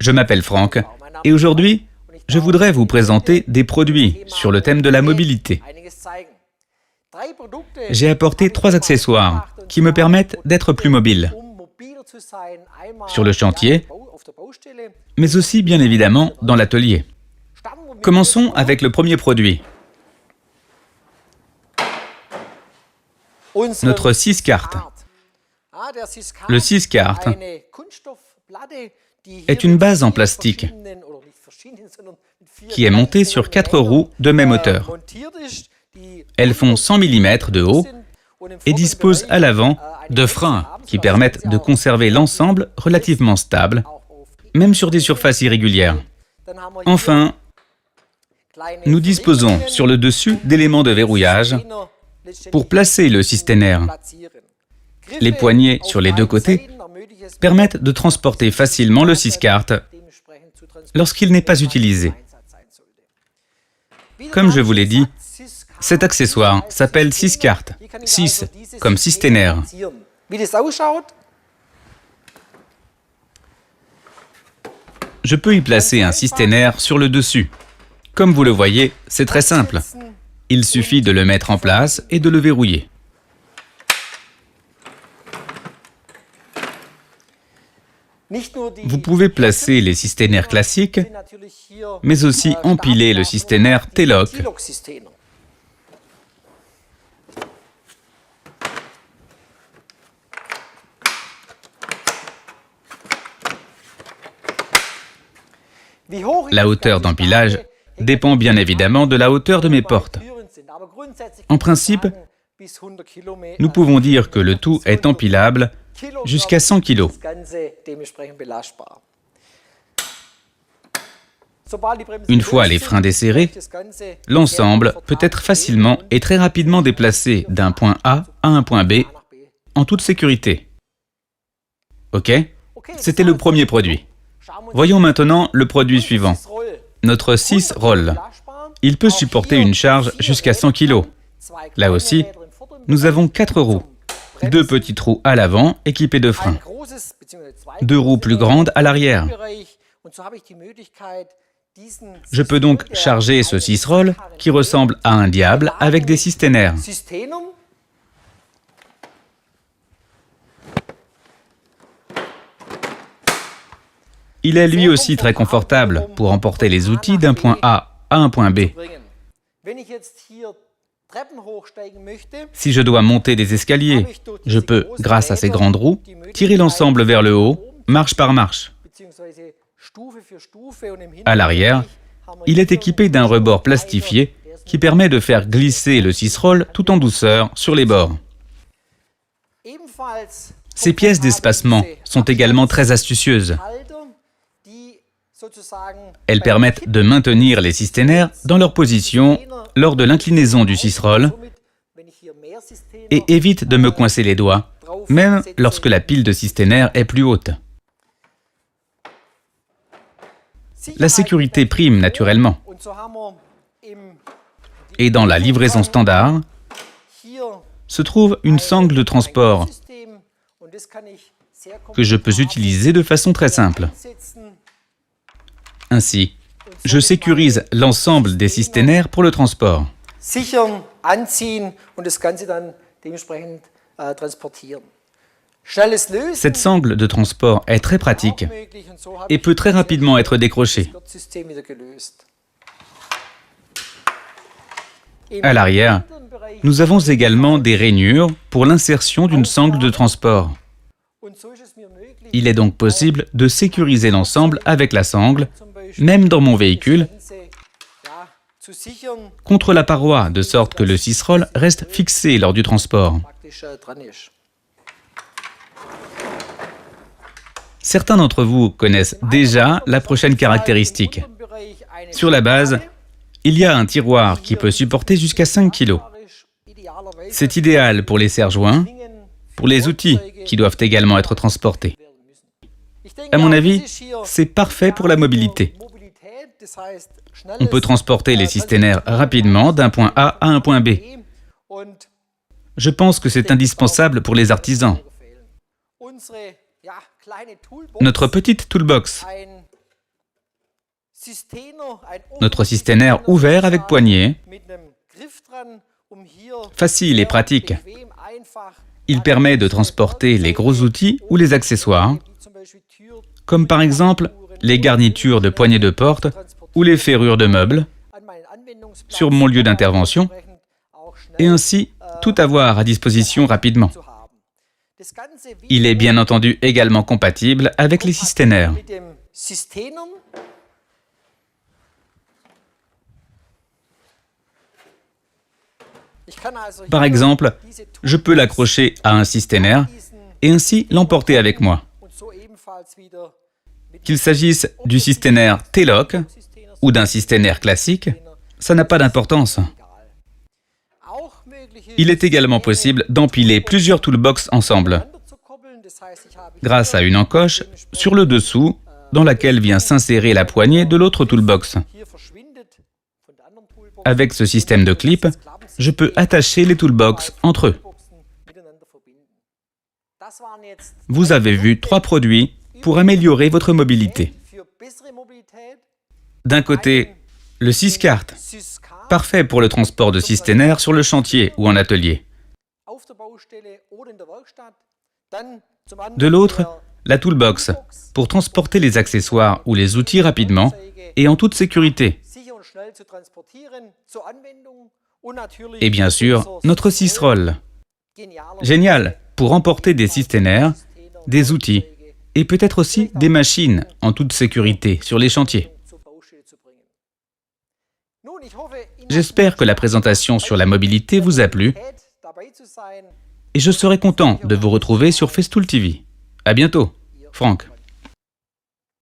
Je m'appelle Franck et aujourd'hui, je voudrais vous présenter des produits sur le thème de la mobilité. J'ai apporté 3 accessoires qui me permettent d'être plus mobile sur le chantier, mais aussi bien évidemment dans l'atelier. Commençons avec le premier produit. Notre 6-carte. Le 6-carte est une base en plastique qui est montée sur 4 roues de même hauteur. Elles font 100 mm de haut et disposent à l'avant de freins qui permettent de conserver l'ensemble relativement stable, même sur des surfaces irrégulières. Enfin, nous disposons sur le dessus d'éléments de verrouillage pour placer le systénaire. Les poignées sur les 2 côtés permettent de transporter facilement le 6-carte lorsqu'il n'est pas utilisé. Comme je vous l'ai dit, cet accessoire s'appelle 6-carte. 6 comme systénaire. Je peux y placer un systénaire sur le dessus. Comme vous le voyez, c'est très simple. Il suffit de le mettre en place et de le verrouiller. Vous pouvez placer les systénaires classiques, mais aussi empiler le systénaire T-Lock. La hauteur d'empilage dépend bien évidemment de la hauteur de mes portes. En principe, nous pouvons dire que le tout est empilable jusqu'à 100 kg. Une fois les freins desserrés, l'ensemble peut être facilement et très rapidement déplacé d'un point A à un point B en toute sécurité. Ok? C'était le premier produit. Voyons maintenant le produit suivant. Notre 6-roll. Il peut supporter une charge jusqu'à 100 kg. Là aussi, nous avons 4 roues. 2 petites roues à l'avant équipées de freins. 2 roues plus grandes à l'arrière. Je peux donc charger ce 6-roll qui ressemble à un diable avec des systénaires. Il est lui aussi très confortable pour emporter les outils d'un point A à un point B. Si je dois monter des escaliers, je peux, grâce à ces grandes roues, tirer l'ensemble vers le haut, marche par marche. À l'arrière, il est équipé d'un rebord plastifié qui permet de faire glisser le 6-roll tout en douceur sur les bords. Ces pièces d'espacement sont également très astucieuses. Elles permettent de maintenir les systénaires dans leur position lors de l'inclinaison du 6-roll et évitent de me coincer les doigts, même lorsque la pile de systénaires est plus haute. La sécurité prime naturellement. Et dans la livraison standard, se trouve une sangle de transport que je peux utiliser de façon très simple. Ainsi, je sécurise l'ensemble des systénaires pour le transport. Cette sangle de transport est très pratique et peut très rapidement être décrochée. À l'arrière, nous avons également des rainures pour l'insertion d'une sangle de transport. Il est donc possible de sécuriser l'ensemble avec la sangle, même dans mon véhicule, contre la paroi, de sorte que le 6-roll reste fixé lors du transport. Certains d'entre vous connaissent déjà la prochaine caractéristique. Sur la base, il y a un tiroir qui peut supporter jusqu'à 5 kg. C'est idéal pour les serre-joints, pour les outils qui doivent également être transportés. À mon avis, c'est parfait pour la mobilité. On peut transporter les systénaires rapidement d'un point A à un point B. Je pense que c'est indispensable pour les artisans. Notre petite toolbox, notre systénaire ouvert avec poignée, facile et pratique. Il permet de transporter les gros outils ou les accessoires, comme par exemple les garnitures de poignées de porte ou les ferrures de meubles, sur mon lieu d'intervention, et ainsi tout avoir à disposition rapidement. Il est bien entendu également compatible avec les systénaires. Par exemple, je peux l'accrocher à un systénaire et ainsi l'emporter avec moi. Qu'il s'agisse du systénaire T-Lock ou d'un systénaire classique, ça n'a pas d'importance. Il est également possible d'empiler plusieurs toolbox ensemble, grâce à une encoche sur le dessous dans laquelle vient s'insérer la poignée de l'autre toolbox. Avec ce système de clip, je peux attacher les toolbox entre eux. Vous avez vu 3 produits pour améliorer votre mobilité. D'un côté, le Syscart, parfait pour le transport de systénaires sur le chantier ou en atelier. De l'autre, la Toolbox, pour transporter les accessoires ou les outils rapidement et en toute sécurité. Et bien sûr, notre Sysroll. Génial pour emporter des systénaires, des outils et peut-être aussi des machines en toute sécurité sur les chantiers. J'espère que la présentation sur la mobilité vous a plu et je serai content de vous retrouver sur Festool TV. À bientôt, Franck.